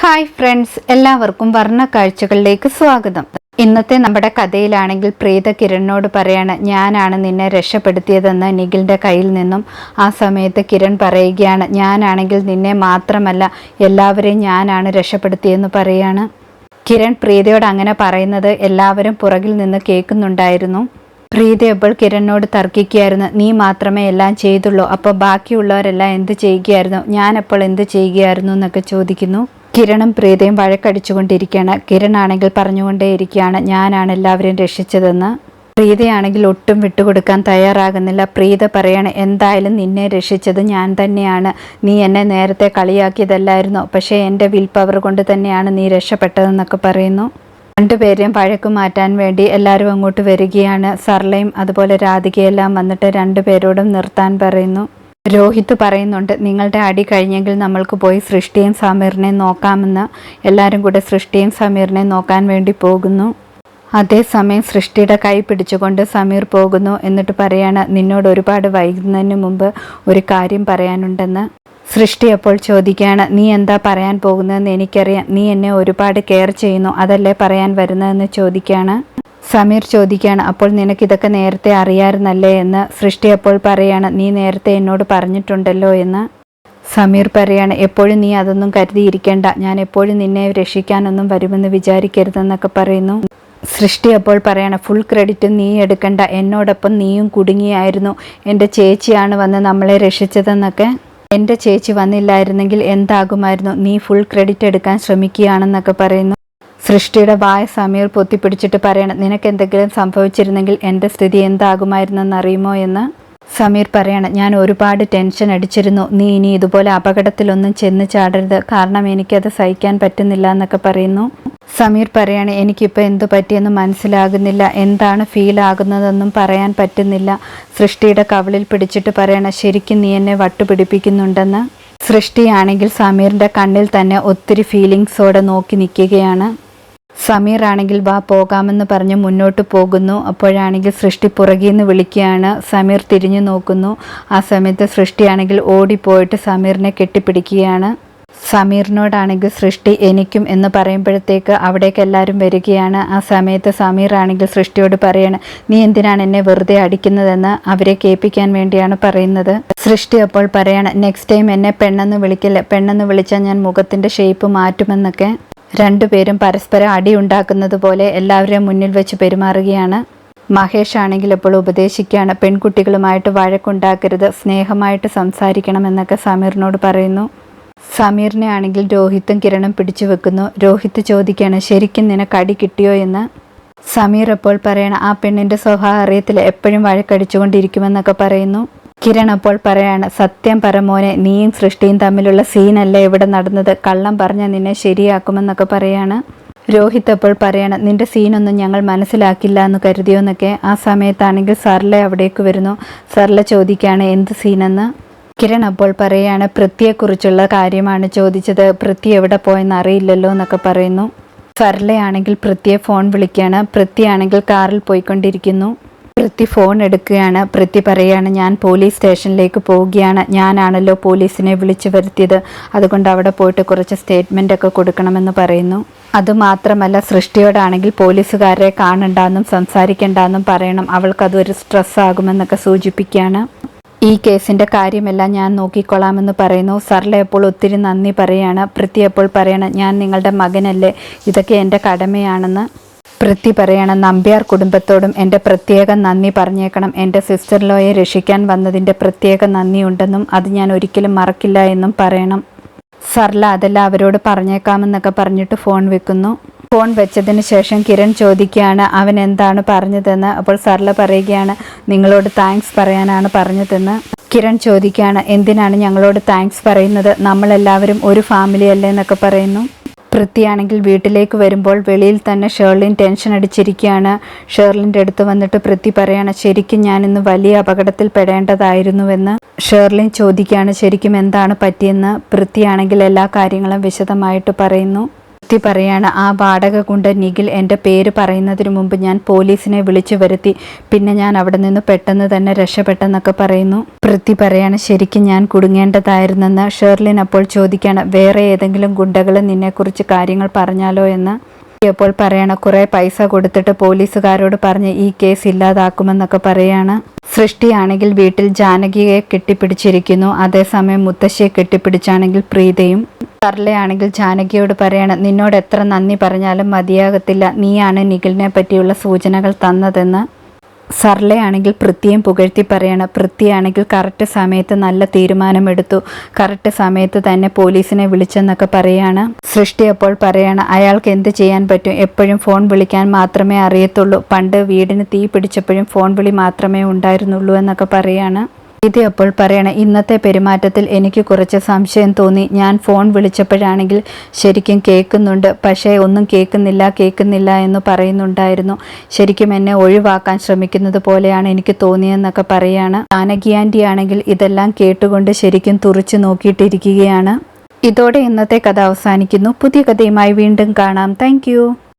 Hi friends, എല്ലാവർക്കും വർണ്ണക്കാഴ്ചകളിലേക്ക് സ്വാഗതം. ഇന്നത്തെ നമ്മുടെ കഥയിലാണെങ്കിൽ പ്രീത കിരണിനോട് പറയാണ്, ഞാനാണ് നിന്നെ രക്ഷപ്പെടുത്തിയതെന്ന് നിഖിലിൻ്റെ കയ്യിൽ നിന്നും. ആ സമയത്ത് കിരൺ പറയുകയാണ്, ഞാനാണെങ്കിൽ നിന്നെ മാത്രമല്ല എല്ലാവരെയും ഞാനാണ് രക്ഷപ്പെടുത്തിയെന്ന് പറയാണ്. കിരൺ പ്രീതയോട് അങ്ങനെ പറയുന്നത് എല്ലാവരും പുറകിൽ നിന്ന് കേൾക്കുന്നുണ്ടായിരുന്നു. പ്രീത അപ്പോൾ കിരണിനോട് തർക്കിക്കുകയായിരുന്നു, നീ മാത്രമേ എല്ലാം ചെയ്തുള്ളൂ, അപ്പോൾ ബാക്കിയുള്ളവരെല്ലാം എന്ത് ചെയ്യുകയായിരുന്നു, ഞാനപ്പോൾ എന്ത് ചെയ്യുകയായിരുന്നു എന്നൊക്കെ ചോദിക്കുന്നു. കിരണും പ്രീതയും വഴക്കടിച്ചുകൊണ്ടിരിക്കുകയാണ്. കിരൺ ആണെങ്കിൽ പറഞ്ഞുകൊണ്ടേയിരിക്കുകയാണ്, ഞാനാണ് എല്ലാവരെയും രക്ഷിച്ചതെന്ന്. പ്രീതയാണെങ്കിൽ ഒട്ടും വിട്ടുകൊടുക്കാൻ തയ്യാറാകുന്നില്ല. പ്രീത പറയാണ്, എന്തായാലും നിന്നെ രക്ഷിച്ചത് ഞാൻ തന്നെയാണ്, നീ എന്നെ നേരത്തെ കളിയാക്കിയതല്ലായിരുന്നു, പക്ഷേ എൻ്റെ വിൽ പവർ കൊണ്ട് തന്നെയാണ് നീ രക്ഷപ്പെട്ടതെന്നൊക്കെ പറയുന്നു. രണ്ടുപേരെയും വഴക്ക് മാറ്റാൻ വേണ്ടി എല്ലാവരും അങ്ങോട്ട് വരികയാണ്. സർലയും അതുപോലെ രാധികയെല്ലാം വന്നിട്ട് രണ്ടുപേരോടും നിർത്താൻ പറയുന്നു. രോഹിത് പറയുന്നുണ്ട്, നിങ്ങളുടെ അടി കഴിഞ്ഞെങ്കിൽ നമ്മൾക്ക് പോയി സൃഷ്ടിയും സമീറിനെയും നോക്കാമെന്ന്. എല്ലാവരും കൂടെ സൃഷ്ടിയും സമീറിനെയും നോക്കാൻ വേണ്ടി പോകുന്നു. അതേസമയം സൃഷ്ടിയുടെ കൈ പിടിച്ചുകൊണ്ട് സമീർ പോകുന്നു. എന്നിട്ട് പറയാണ്, നിന്നോട് ഒരുപാട് വൈകുന്നതിന് മുമ്പ് ഒരു കാര്യം പറയാനുണ്ടെന്ന്. സൃഷ്ടി അപ്പോൾ ചോദിക്കുകയാണ്, നീ എന്താ പറയാൻ പോകുന്നതെന്ന് എനിക്കറിയാം, നീ എന്നെ ഒരുപാട് കെയർ ചെയ്യുന്നു, അതല്ലേ പറയാൻ വരുന്നതെന്ന് ചോദിക്കുകയാണ്. സമീർ ചോദിക്കുകയാണ്, അപ്പോൾ നിനക്കിതൊക്കെ നേരത്തെ അറിയാമായിരുന്നല്ലേ എന്ന്. സൃഷ്ടി അപ്പോൾ പറയാണ്, നീ നേരത്തെ എന്നോട് പറഞ്ഞിട്ടുണ്ടല്ലോ എന്ന്. സമീർ പറയാണ്, എപ്പോഴും നീ അതൊന്നും കരുതിയിരിക്കേണ്ട, ഞാൻ എപ്പോഴും നിന്നെ രക്ഷിക്കാനൊന്നും വരുമെന്ന് വിചാരിക്കരുതെന്നൊക്കെ പറയുന്നു. സൃഷ്ടി അപ്പോൾ പറയാണ്, ഫുൾ ക്രെഡിറ്റ് നീ എടുക്കണ്ട, എന്നോടൊപ്പം നീയും കുടുങ്ങിയായിരുന്നു, എൻ്റെ ചേച്ചിയാണ് വന്ന് നമ്മളെ രക്ഷിച്ചതെന്നൊക്കെ. എൻ്റെ ചേച്ചി വന്നില്ലായിരുന്നെങ്കിൽ എന്താകുമായിരുന്നു, നീ ഫുൾ ക്രെഡിറ്റ് എടുക്കാൻ ശ്രമിക്കുകയാണെന്നൊക്കെ പറയുന്നു. സൃഷ്ടിയുടെ വായ സമീർ പൊത്തിപ്പിടിച്ചിട്ട് പറയണം, നിനക്ക് എന്തെങ്കിലും സംഭവിച്ചിരുന്നെങ്കിൽ എൻ്റെ സ്ഥിതി എന്താകുമായിരുന്നെന്ന് അറിയുമോ എന്ന്. സമീർ പറയണം, ഞാൻ ഒരുപാട് ടെൻഷൻ അടിച്ചിരുന്നു, നീ ഇനി ഇതുപോലെ അപകടത്തിലൊന്നും ചെന്ന് ചാടരുത്, കാരണം എനിക്കത് സഹിക്കാൻ പറ്റുന്നില്ല എന്നൊക്കെ പറയുന്നു. സമീർ പറയാണ്, എനിക്കിപ്പോൾ എന്തു പറ്റിയെന്ന് മനസ്സിലാകുന്നില്ല, എന്താണ് ഫീൽ ആകുന്നതെന്നും പറയാൻ പറ്റുന്നില്ല. സൃഷ്ടിയുടെ കവിളിൽ പിടിച്ചിട്ട് പറയണം, ശരിക്കും നീ എന്നെ വട്ടുപിടിപ്പിക്കുന്നുണ്ടെന്ന്. സൃഷ്ടിയാണെങ്കിൽ സമീറിൻ്റെ കണ്ണിൽ തന്നെ ഒത്തിരി ഫീലിങ്സോടെ നോക്കി നിൽക്കുകയാണ്. സമീർ ആണെങ്കിൽ വാ പോകാമെന്ന് പറഞ്ഞ് മുന്നോട്ട് പോകുന്നു. അപ്പോഴാണെങ്കിൽ സൃഷ്ടി പുറകിൽ നിന്ന് വിളിക്കുകയാണ്. സമീർ തിരിഞ്ഞു നോക്കുന്നു. ആ സമയത്ത് സൃഷ്ടിയാണെങ്കിൽ ഓടിപ്പോയിട്ട് സമീറിനെ കെട്ടിപ്പിടിക്കുകയാണ്. സമീറിനോടാണെങ്കിൽ സൃഷ്ടി എനിക്കും എന്ന് പറയുമ്പോഴത്തേക്ക് അവിടേക്ക് എല്ലാവരും വരികയാണ്. ആ സമയത്ത് സമീർ ആണെങ്കിൽ സൃഷ്ടിയോട് പറയാണ്, നീ എന്തിനാണ് എന്നെ വെറുതെ അടിക്കുന്നതെന്ന്. അവരെ കേൾപ്പിക്കാൻ വേണ്ടിയാണ് പറയുന്നത്. സൃഷ്ടി അപ്പോൾ പറയാണ്, നെക്സ്റ്റ് ടൈം എന്നെ പെണ്ണെന്ന് വിളിക്കില്ല, പെണ്ണെന്ന് വിളിച്ചാൽ ഞാൻ മുഖത്തിൻ്റെ ഷേപ്പ് മാറ്റുമെന്നൊക്കെ. രണ്ടുപേരും പരസ്പരം അടി ഉണ്ടാക്കുന്നത് പോലെ എല്ലാവരെയും മുന്നിൽ വെച്ച് പെരുമാറുകയാണ്. മഹേഷ് ആണെങ്കിൽ ഇപ്പോൾ ഉപദേശിക്കുകയാണ്, പെൺകുട്ടികളുമായിട്ട് വഴക്കുണ്ടാക്കരുത്, സ്നേഹമായിട്ട് സംസാരിക്കണമെന്നൊക്കെ സമീറിനോട് പറയുന്നു. സമീറിനെ ആണെങ്കിൽ രോഹിത്തും കിരണും പിടിച്ചു വെക്കുന്നു. രോഹിത്ത് ചോദിക്കുകയാണ്, ശരിക്കും നിനക്ക് അടി കിട്ടിയോ എന്ന്. സമീർ അപ്പോൾ പറയണം, ആ പെണ്ണിൻ്റെ സ്വഭാവം അറിയത്തില്ല, എപ്പോഴും വഴക്കടിച്ചുകൊണ്ടിരിക്കുമെന്നൊക്കെ പറയുന്നു. കിരൺ അപ്പോൾ പറയാണ്, സത്യം പറമോനെ, നീയും സൃഷ്ടിയും തമ്മിലുള്ള സീനല്ലേ ഇവിടെ നടന്നത്, കള്ളം പറഞ്ഞാൽ നിന്നെ ശരിയാക്കുമെന്നൊക്കെ പറയാണ്. രോഹിത് അപ്പോൾ പറയാണ്, നിന്റെ സീനൊന്നും ഞങ്ങൾ മനസ്സിലാക്കില്ല എന്ന് കരുതിയോ എന്നൊക്കെ. ആ സമയത്താണെങ്കിൽ സർല അവിടേക്ക് വരുന്നു. സർല ചോദിക്കുകയാണ്, എന്ത് സീനെന്ന്. കിരൺ അപ്പോൾ പറയാണ്, പൃഥ്വിയെക്കുറിച്ചുള്ള കാര്യമാണ് ചോദിച്ചത്, പൃഥ്വി എവിടെ പോയെന്ന് അറിയില്ലല്ലോ എന്നൊക്കെ പറയുന്നു. സർലയാണെങ്കിൽ പൃഥ്വിയെ ഫോൺ വിളിക്കുകയാണ്. പൃഥ്വിയാണെങ്കിൽ കാറിൽ പോയിക്കൊണ്ടിരിക്കുന്നു. പൃഥ്വി ഫോൺ എടുക്കുകയാണ്. പൃഥ്വി പറയുകയാണ്, ഞാൻ പോലീസ് സ്റ്റേഷനിലേക്ക് പോവുകയാണ്, ഞാനാണല്ലോ പോലീസിനെ വിളിച്ചു വരുത്തിയത്, അതുകൊണ്ട് അവിടെ പോയിട്ട് കുറച്ച് സ്റ്റേറ്റ്മെൻ്റ് ഒക്കെ കൊടുക്കണമെന്ന് പറയുന്നു. അതുമാത്രമല്ല സൃഷ്ടിയോടാണെങ്കിൽ പോലീസുകാരെ കാണണ്ടെന്നും സംസാരിക്കണ്ടെന്നും പറയണം, അവൾക്കതൊരു സ്ട്രെസ്സാകുമെന്നൊക്കെ സൂചിപ്പിക്കുകയാണ്. ഈ കേസിൻ്റെ കാര്യമെല്ലാം ഞാൻ നോക്കിക്കൊള്ളാമെന്ന് പറയുന്നു. സർല അപ്പോൾ ഒത്തിരി നന്ദി പറയാണ്. പൃഥ്വി അപ്പോൾ പറയണം, ഞാൻ നിങ്ങളുടെ മകനല്ലേ, ഇതൊക്കെ എൻ്റെ കടമയാണെന്ന്. പൃഥ്വി പറയണം, നമ്പ്യാർ കുടുംബത്തോടും എൻ്റെ പ്രത്യേക നന്ദി പറഞ്ഞേക്കണം, എൻ്റെ സിസ്റ്റർ ലോയെ രക്ഷിക്കാൻ വന്നതിൻ്റെ പ്രത്യേക നന്ദിയുണ്ടെന്നും അത് ഞാൻ ഒരിക്കലും മറക്കില്ല എന്നും പറയണം. സർല അതെല്ലാം അവരോട് പറഞ്ഞേക്കാമെന്നൊക്കെ പറഞ്ഞിട്ട് ഫോൺ വെക്കുന്നു. ഫോൺ വെച്ചതിന് ശേഷം കിരൺ ചോദിക്കുകയാണ്, അവൻ എന്താണ് പറഞ്ഞതെന്ന്. അപ്പോൾ സർല പറയുകയാണ്, നിങ്ങളോട് താങ്ക്സ് പറയാനാണ് പറഞ്ഞതെന്ന്. കിരൺ ചോദിക്കുകയാണ്, എന്തിനാണ് ഞങ്ങളോട് താങ്ക്സ് പറയുന്നത്, നമ്മളെല്ലാവരും ഒരു ഫാമിലി അല്ലേ എന്നൊക്കെ പറയുന്നു. പൃഥ്വിയാണെങ്കിൽ വീട്ടിലേക്ക് വരുമ്പോൾ വെളിയിൽ തന്നെ ഷേർലിൻ ടെൻഷൻ അടിച്ചിരിക്കുകയാണ്. ഷേർലിൻ്റെ അടുത്ത് വന്നിട്ട് പൃഥ്വി പറയാണ്, ശരിക്കും ഞാനിന്ന് വലിയ അപകടത്തിൽ പെടേണ്ടതായിരുന്നുവെന്ന്. ഷേർലിൻ ചോദിക്കുകയാണ്, ശരിക്കും എന്താണ് പറ്റിയെന്ന്. പൃഥ്വിയാണെങ്കിൽ എല്ലാ കാര്യങ്ങളും വിശദമായിട്ട് പറയുന്നു. പൃഥ്വി പറയാണ് ആ വാടക കൊണ്ട് നിഖിൽ എൻ്റെ പേര് പറയുന്നതിന് മുമ്പ് ഞാൻ പോലീസിനെ വിളിച്ചു വരുത്തി, പിന്നെ ഞാൻ അവിടെ നിന്ന് പെട്ടെന്ന് തന്നെ രക്ഷപ്പെട്ടെന്നൊക്കെ പറയുന്നു. പൃഥ്വി പറയാണ് ശരിക്കും ഞാൻ കുടുങ്ങേണ്ടതായിരുന്നെന്ന്. ഷെർലിൻ അപ്പോൾ ചോദിക്കുകയാണ് വേറെ ഏതെങ്കിലും ഗുണ്ടകൾ നിന്നെക്കുറിച്ച് കാര്യങ്ങൾ പറഞ്ഞാലോ എന്ന്. അപ്പോൾ പറയണം കുറേ പൈസ കൊടുത്തിട്ട് പോലീസുകാരോട് പറഞ്ഞ് ഈ കേസ് ഇല്ലാതാക്കുമെന്നൊക്കെ പറയാണ്. സൃഷ്ടിയാണെങ്കിൽ വീട്ടിൽ ജാനകിയെ കെട്ടിപ്പിടിച്ചിരിക്കുന്നു, അതേസമയം മുത്തശ്ശിയെ കെട്ടിപ്പിടിച്ചാണെങ്കിൽ പ്രീതയും. സർലയാണെങ്കിൽ ജാനകിയോട് പറയണം നിന്നോട് എത്ര നന്ദി പറഞ്ഞാലും മതിയാകത്തില്ല, നീയാണ് നിഖിലിനെ പറ്റിയുള്ള സൂചനകൾ തന്നതെന്ന്. സർലയാണെങ്കിൽ പൃഥ്വിയും പുകഴ്ത്തി പറയണം. പൃഥ്വിയാണെങ്കിൽ കറക്റ്റ് സമയത്ത് നല്ല തീരുമാനമെടുത്തു, കറക്റ്റ് സമയത്ത് തന്നെ പോലീസിനെ വിളിച്ചെന്നൊക്കെ പറയാണ്. സൃഷ്ടി അപ്പോൾ പറയാണ് അയാൾക്ക് എന്ത് ചെയ്യാൻ പറ്റും, എപ്പോഴും ഫോൺ വിളിക്കാൻ മാത്രമേ അറിയത്തുള്ളൂ, പണ്ട് വീടിന് തീ പിടിച്ചപ്പോഴും ഫോൺ വിളി മാത്രമേ ഉണ്ടായിരുന്നുള്ളൂ എന്നൊക്കെ പറയാണ്. ഇത് അപ്പോൾ പറയണം ഇന്നത്തെ പെരുമാറ്റത്തിൽ എനിക്ക് കുറച്ച് സംശയം തോന്നി, ഞാൻ ഫോൺ വിളിച്ചപ്പോഴാണെങ്കിൽ ശരിക്കും കേൾക്കുന്നുണ്ട്, പക്ഷേ ഒന്നും കേൾക്കുന്നില്ല എന്ന് പറയുന്നുണ്ടായിരുന്നു, ശരിക്കും എന്നെ ഒഴിവാക്കാൻ ശ്രമിക്കുന്നത് പോലെയാണ് എനിക്ക് തോന്നിയെന്നൊക്കെ പറയാണ്. ജാനകി ആൻറ്റി ആണെങ്കിൽ ഇതെല്ലാം കേട്ടുകൊണ്ട് ശരിക്കും തുറിച്ചു നോക്കിയിട്ടിരിക്കുകയാണ്. ഇതോടെ ഇന്നത്തെ കഥ അവസാനിക്കുന്നു. പുതിയ കഥയുമായി വീണ്ടും കാണാം. താങ്ക്